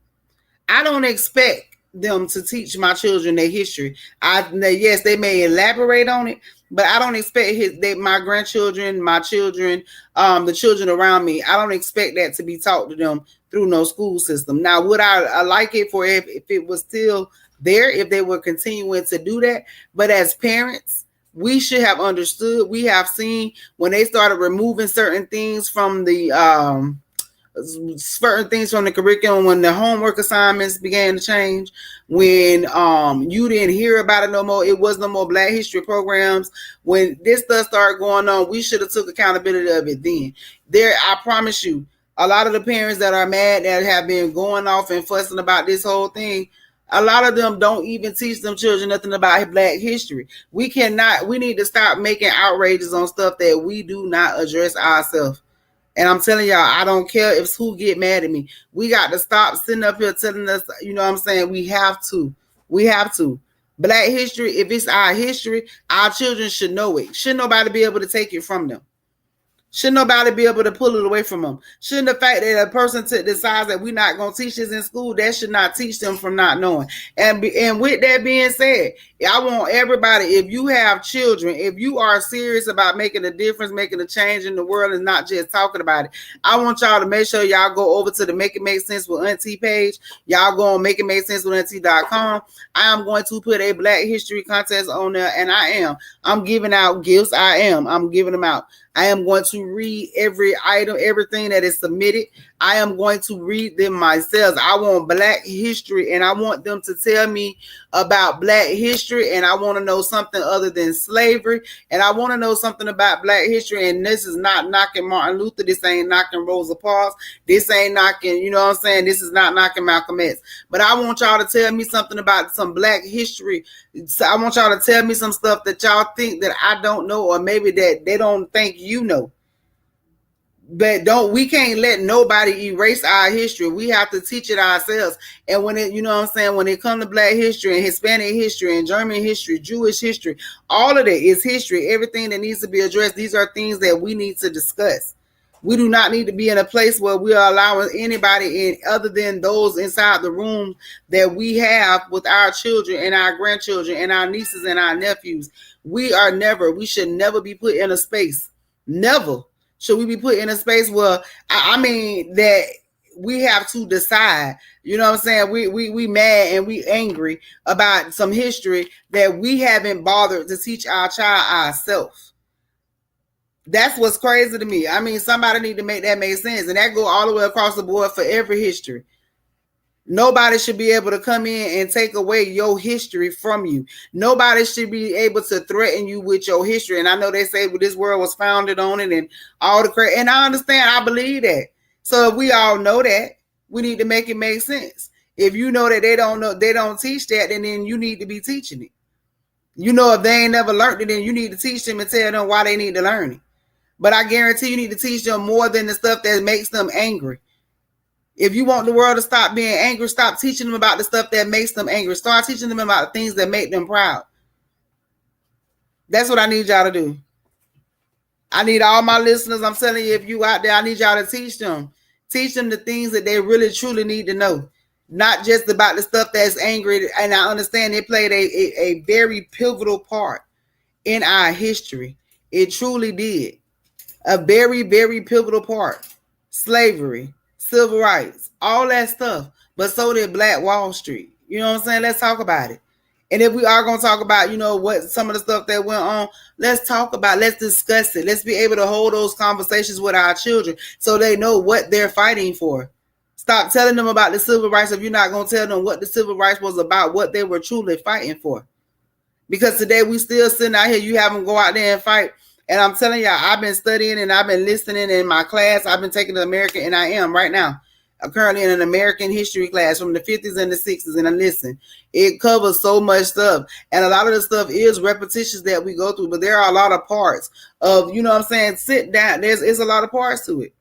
I don't expect them to teach my children their history. Yes, they may elaborate on it, but I don't expect my grandchildren, my children, the children around me. I don't expect that to be taught to them through no school system. Now, would I like it for if it was still there, if they were continuing to do that? But as parents, we should have understood. We have seen when they started removing certain things from the certain things from the curriculum, when the homework assignments began to change, when you didn't hear about it no more, it was no more Black history programs. When this stuff started going on, we should have took accountability of it then. I promise you, a lot of the parents that are mad that have been going off and fussing about this whole thing, a lot of them don't even teach them children nothing about Black history. We need to stop making outrages on stuff that we do not address ourselves. And I'm telling y'all, I don't care if who get mad at me. We got to stop sitting up here telling us, you know what I'm saying? We have to. Black history, if it's our history, our children should know it. Should nobody be able to take it from them. Should nobody be able to pull it away from them? Shouldn't the fact that a person decides that we're not going to teach this in school, that should not teach them from not knowing. And with that being said, I want everybody, if you have children, if you are serious about making a difference, making a change in the world and not just talking about it, I want y'all to make sure y'all go over to the Make It Make Sense with Auntie page. Y'all go on makeitmakesense.com. I am going to put a Black History contest on there, and I'm giving out gifts. I'm giving them out. I am going to read every item, everything that is submitted. I am going to read them myself. I want Black history, and I want them to tell me about Black history, and I want to know something other than slavery, and I want to know something about Black history. And this is not knocking Martin Luther. This ain't knocking Rosa Parks. This ain't knocking, you know what I'm saying? This is not knocking Malcolm X. But I want y'all to tell me something about some Black history. So I want y'all to tell me some stuff that y'all think that I don't know, or maybe that they don't think you know. But we can't let nobody erase our history. We have to teach it ourselves. And when it, you know what I'm saying, when it comes to Black history and Hispanic history and German history, Jewish history, all of that is history. Everything that needs to be addressed, these are things that we need to discuss. We do not need to be in a place where we are allowing anybody in other than those inside the room that we have with our children and our grandchildren and our nieces and our nephews. We should never be put in a space. Never should we be put in a space where, that we have to decide, you know what I'm saying? We mad and we angry about some history that we haven't bothered to teach our child ourselves. That's what's crazy to me. Somebody need to make that make sense. And that go all the way across the board for every history. Nobody should be able to come in and take away your history from you. Nobody should be able to threaten you with your history. And I know they say this world was founded on it and all the crazy. And I understand. I believe that. So if we all know that, we need to make it make sense. If you know that they don't teach that, then you need to be teaching it. You know, if they ain't never learned it, then you need to teach them and tell them why they need to learn it. But I guarantee you need to teach them more than the stuff that makes them angry. If you want the world to stop being angry, stop teaching them about the stuff that makes them angry. Start teaching them about the things that make them proud. That's what I need y'all to do. I need all my listeners, I'm telling you, if you out there, I need y'all to teach them. Teach them the things that they really, truly need to know. Not just about the stuff that's angry. And I understand it played a very pivotal part in our history. It truly did. A very, very pivotal part. Slavery, civil rights, all that stuff. But so did Black Wall Street. You know what I'm saying? Let's talk about it. And if we are going to talk about, what some of the stuff that went on, let's talk about, let's discuss it. Let's be able to hold those conversations with our children so they know what they're fighting for. Stop telling them about the civil rights if you're not going to tell them what the civil rights was about, what they were truly fighting for. Because today we still sitting out here, you have them go out there and fight. And I'm telling y'all, I've been studying and I've been listening in my class. I've been taking the American, and I am right now. I'm currently in an American history class from the 50s and the 60s. And I listen, it covers so much stuff. And a lot of the stuff is repetitions that we go through. But there are a lot of parts of, sit down. There's a lot of parts to it.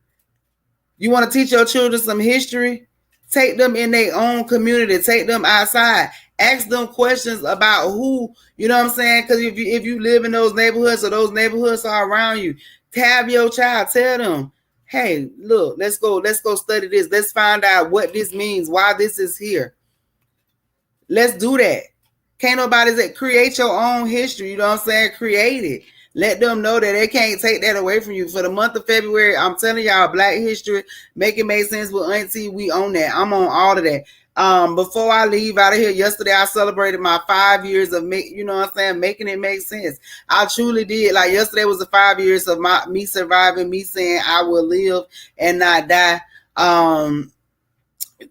You want to teach your children some history? Take them in their own community. Take them outside. Ask them questions about who, because if you live in those neighborhoods or those neighborhoods are around you, have your child tell them, hey, look, let's go study this. Let's find out what this means, why this is here. Let's do that. Can't nobody say create your own history, create it. Let them know that they can't take that away from you. For the month of February, I'm telling y'all, Black History, Make It Make Sense with Auntie, we own that. I'm on all of that. Before I leave out of here, yesterday I celebrated my 5 years of making it make sense. I truly did. Like yesterday was the 5 years of me surviving, me saying I will live and not die.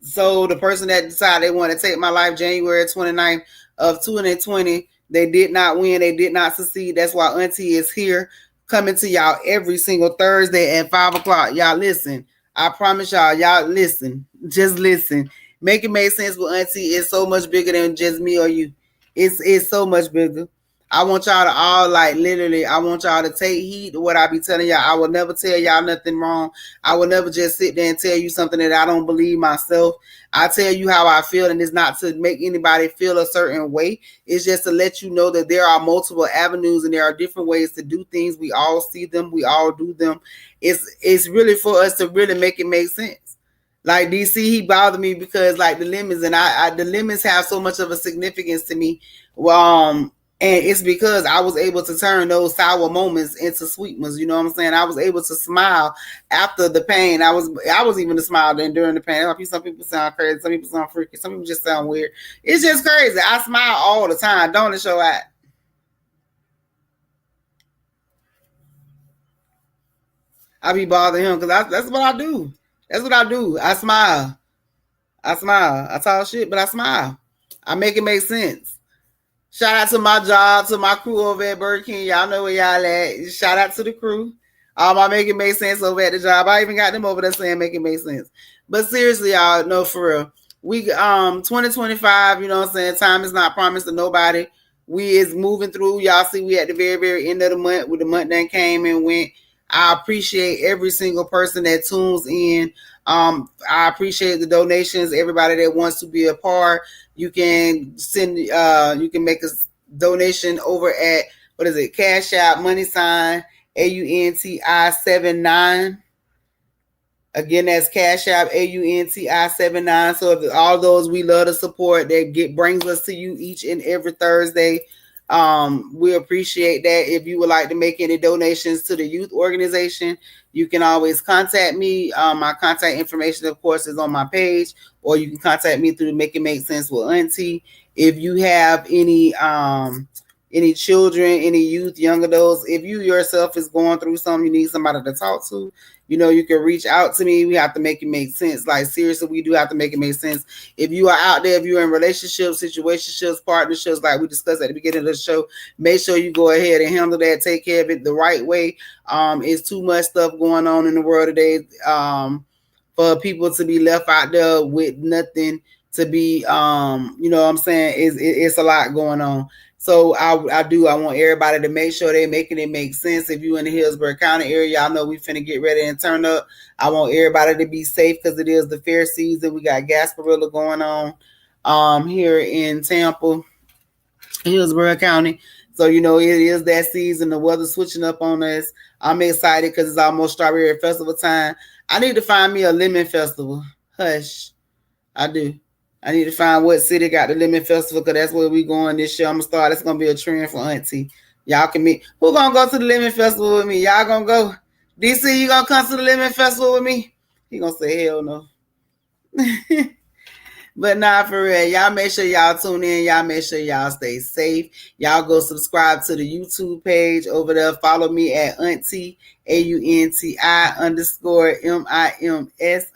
So the person that decided they want to take my life January 29th of 2020, they did not win. They did not succeed. That's why Auntie is here coming to y'all every single Thursday at 5 o'clock. Y'all listen. I promise y'all listen. Just listen. Make It Make Sense with Auntie is so much bigger than just me or you. It's so much bigger. I want y'all to all, literally, I want y'all to take heed to what I be telling y'all. I will never tell y'all nothing wrong. I will never just sit there and tell you something that I don't believe myself. I tell you how I feel, and it's not to make anybody feel a certain way. It's just to let you know that there are multiple avenues and there are different ways to do things. We all see them. We all do them. It's really for us to really make it make sense. Like DC, he bothered me because the lemons, and the lemons have so much of a significance to me. And it's because I was able to turn those sour moments into sweet ones. You know what I'm saying? I was able to smile after the pain. I was even to smile during the pain. Some people sound crazy. Some people sound freaky. Some people just sound weird. It's just crazy. I smile all the time. Don't it show out? I be bothering him because that's what I do. That's what I do. I smile. I talk shit, but I smile. I make it make sense. Shout out to my job, to my crew over at Burger King. Y'all know where y'all at. Shout out to the crew. My Make It Make Sense over at the job. I even got them over there saying Make It Make Sense. But seriously, y'all, no, for real. We 2025, time is not promised to nobody. We is moving through. Y'all see we at the very, very end of the month with the month that came and went. I appreciate every single person that tunes in. I appreciate the donations, everybody that wants to be a part. You can send, you can make a donation over at, Cash App, $, AUNTI79. Again, that's Cash App, AUNTI79. So if all those we love to support, that brings us to you each and every Thursday. We appreciate that. If you would like to make any donations to the youth organization, you can always contact me. My contact information, of course, is on my page, or you can contact me through Make It Make Sense with Auntie. If you have any children, any youth, young adults, if you yourself is going through something, you need somebody to talk to, you can reach out to me. We have to make it make sense. Like, seriously, we do have to make it make sense. If you are out there, if you're in relationships, situationships, partnerships, like we discussed at the beginning of the show, make sure you go ahead and handle that, take care of it the right way. It's too much stuff going on in the world today for people to be left out there with nothing to be, it's a lot going on. So I want everybody to make sure they making it make sense. If you in the Hillsborough County area, y'all know we finna get ready and turn up. I want everybody to be safe because it is the fair season. We got Gasparilla going on here in Tampa, Hillsborough County. So it is that season. The weather switching up on us. I'm excited because it's almost Strawberry Festival time. I need to find me a lemon festival. Hush, I do. I need to find what city got the lemon festival because that's where we going this year. I'm gonna start. It's gonna be a trend for Auntie. Y'all can meet. Who gonna go to the lemon festival with me? Y'all gonna go? DC, you gonna come to the lemon festival with me? He gonna say hell no. But nah, for real, y'all make sure y'all tune in. Y'all make sure y'all stay safe. Y'all go subscribe to the YouTube page over there. Follow me at Aunti, AUNTI_MIMS,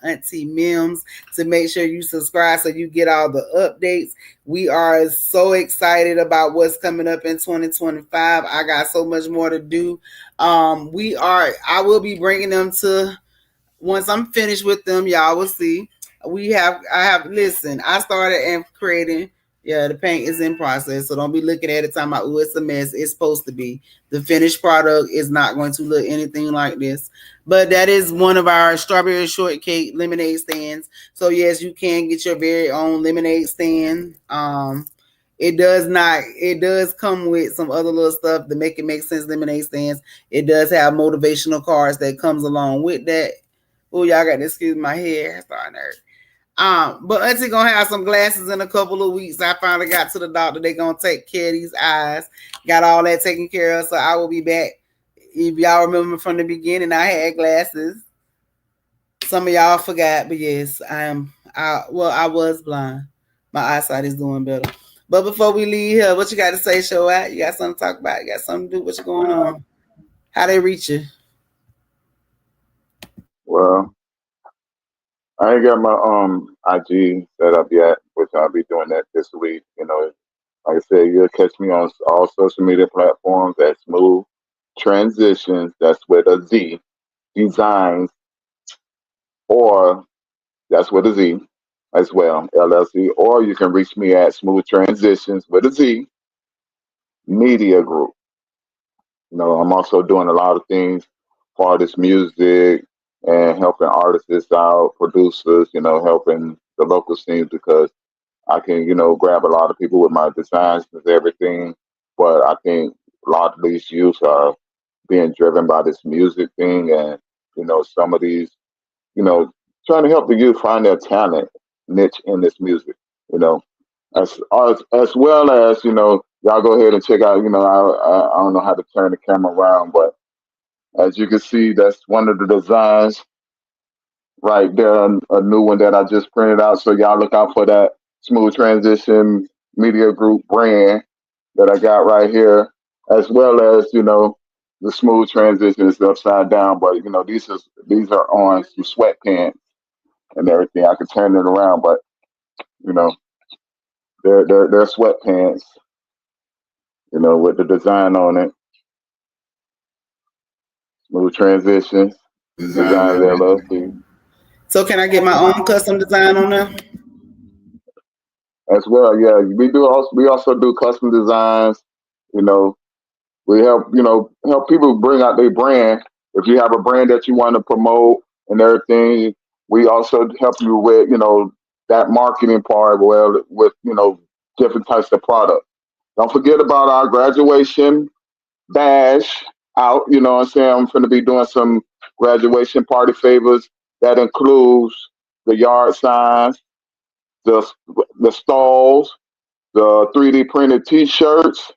Auntie Mims, to make sure you subscribe so you get all the updates. We are so excited about what's coming up in 2025. I got so much more to do. I will be bringing them to, once I'm finished with them, y'all will see. Listen, I started and creating. Yeah, the paint is in process. So don't be looking at it talking about, oh, it's a mess. It's supposed to be. The finished product is not going to look anything like this. But that is one of our strawberry shortcake lemonade stands. So yes, you can get your very own lemonade stand. It does come with some other little stuff to make it make sense lemonade stands. It does have motivational cards that comes along with that. Oh, y'all got to excuse my hair. Starting to hurt. But Auntie gonna have some glasses in a couple of weeks. I finally got to the doctor. They gonna take care of these eyes. Got all that taken care of. So I will be back. If y'all remember from the beginning, I had glasses. Some of y'all forgot, but yes, I was blind. My eyesight is doing better. But before we leave here, what you got to say, show out? You got something to talk about? You got something to do? What's going on? How they reach you? Well, I ain't got my IG set up yet, which I'll be doing that this week. Like I said, you'll catch me on all social media platforms at Smooth Transitions. That's with a Z. Designs, or that's with a Z as well, LLC. Or you can reach me at Smooth Transitions with a Z Media Group. I'm also doing a lot of things for this music and helping artists out, producers, helping the local scene because I can, grab a lot of people with my designs and everything. But I think a lot of these youth are being driven by this music thing and, some of these, you know, trying to help the youth find their talent niche in this music, you know, as well as, y'all go ahead and check out, I don't know how to turn the camera around, but as you can see, that's one of the designs right there, a new one that I just printed out. So y'all look out for that Smooth Transition Media Group brand that I got right here, as well as the Smooth Transition is upside down, but these are on some sweatpants and everything. I could turn it around, but you know they're sweatpants, with the design on it. Smooth Transitions Designs LLC. So can I get my own custom design on there? As well. Yeah, we also do custom designs. You know, we help people bring out their brand. If you have a brand that you want to promote and everything, we also help you with that marketing part. Well, with different types of products. Don't forget about our graduation bash out. You know what I'm saying? I'm going to be doing some graduation party favors that includes the yard signs, the the stalls, the 3D printed T-shirts,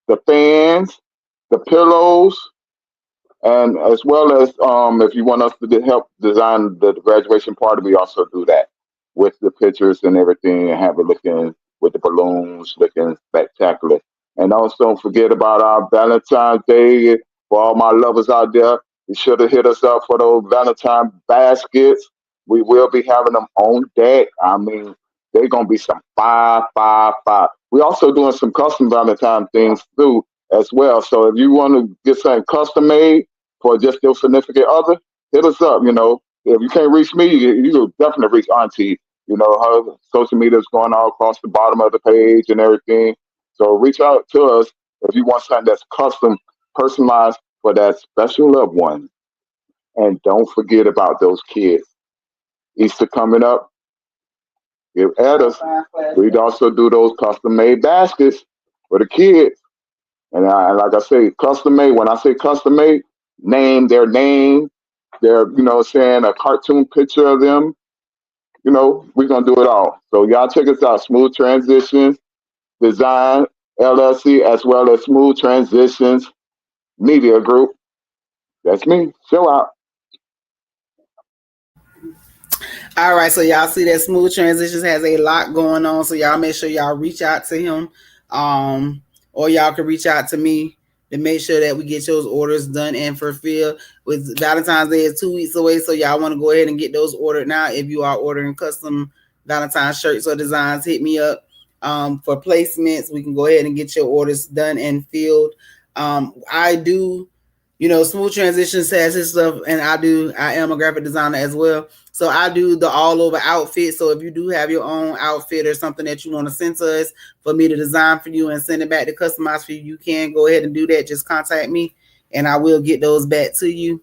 the fans, the pillows, and as well as if you want us to help design the graduation party, we also do that with the pictures and everything, and have it looking with the balloons looking spectacular. And also don't forget about our Valentine's Day for all my lovers out there. You should have hit us up for those Valentine baskets. We will be having them on deck. I mean, they're gonna be some five, five, five. We also doing some custom Valentine things too as well. So if you want to get something custom made for just your significant other, hit us up. If you can't reach me, you will definitely reach Auntie. Her social media is going all across the bottom of the page and everything. So reach out to us if you want something that's custom, personalized for that special loved one. And don't forget about those kids. Easter coming up, give at us. We'd also do those custom made baskets for the kids. And like I say, custom made. When I say custom made, their name, their saying a cartoon picture of them. We're gonna do it all. So y'all check us out. Smooth Transitions Design LLC, as well as Smooth Transitions Media Group. That's me. Show out. All right, so y'all see that Smooth Transitions has a lot going on. So y'all make sure y'all reach out to him, or y'all can reach out to me to make sure that we get those orders done and fulfilled. With Valentine's Day is 2 weeks away, so y'all want to go ahead and get those ordered now. If you are ordering custom Valentine's shirts or designs, hit me up for placements. We can go ahead and get your orders done and filled. I do. Smooth Transitions has his stuff, and I am a graphic designer as well. So I do the all over outfit. So if you do have your own outfit or something that you want to send to us for me to design for you and send it back to customize for you, you can go ahead and do that. Just contact me and I will get those back to you.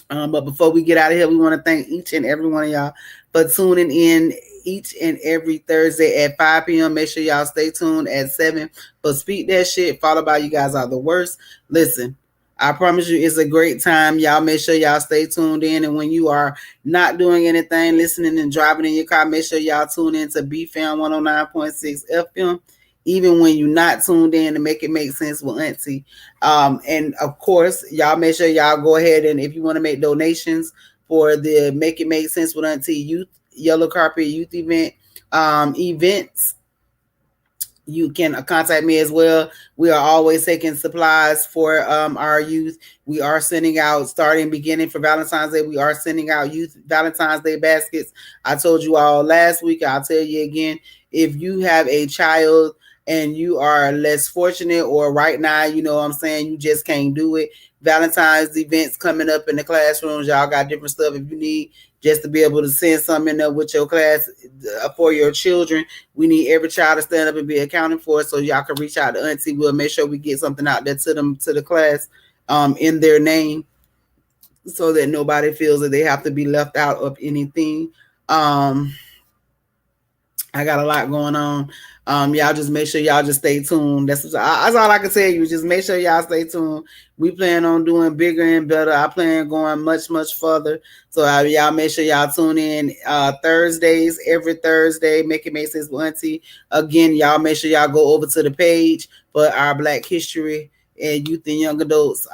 But before we get out of here, we want to thank each and every one of y'all for tuning in each and every Thursday at 5 p.m. Make sure y'all stay tuned at 7 for Speak That Shit, followed by You Guys Are the Worst. Listen, I promise you it's a great time. Y'all make sure y'all stay tuned in. And when you are not doing anything, listening and driving in your car, make sure y'all tune in to BFAM 109.6 FM. Even when you're not tuned in, to make it make sense with Auntie. And of course, y'all make sure y'all go ahead and if you want to make donations for the Make It Make Sense with Auntie Youth Yellow Carpet Youth events, you can contact me as well. We are always taking supplies for our youth. We are sending out, starting beginning for Valentine's Day, we are sending out youth Valentine's Day baskets. I told you all last week, I'll tell you again, if you have a child and you are less fortunate, or right now, you know what I'm saying, you just can't do it. Valentine's events coming up in the classrooms. Y'all got different stuff if you need just to be able to send something in there with your class for your children. We need every child to stand up and be accounted for, so y'all can reach out to Auntie. We'll make sure we get something out there to them, to the class, in their name, so that nobody feels that they have to be left out of anything. I got a lot going on. Y'all just make sure y'all just stay tuned. That's all I can tell you. Just make sure y'all stay tuned. We plan on doing bigger and better. I plan on going much, much further. So y'all make sure y'all tune in Thursdays, every Thursday. Make It Make Sense with Auntie. Again, y'all make sure y'all go over to the page for our Black History and Youth and Young Adults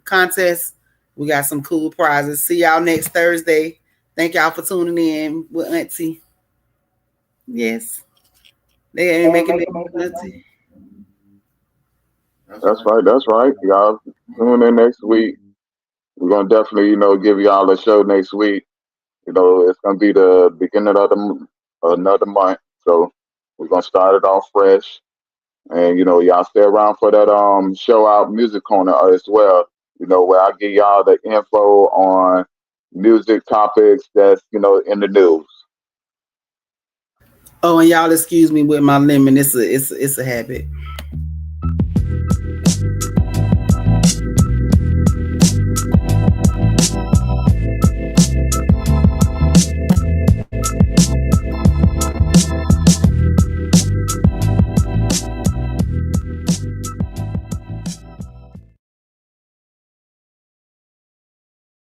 contest. We got some cool prizes. See y'all next Thursday. Thank y'all for tuning in with Auntie. Yes. They ain't making nothing. That's right. That's right. Y'all tune in next week. We're gonna definitely, give y'all a show next week. It's gonna be the beginning of another month, so we're gonna start it off fresh. And y'all stay around for that show out music corner as well. Where I give y'all the info on music topics that's in the news. Oh, and y'all excuse me with my lemon. It's a habit.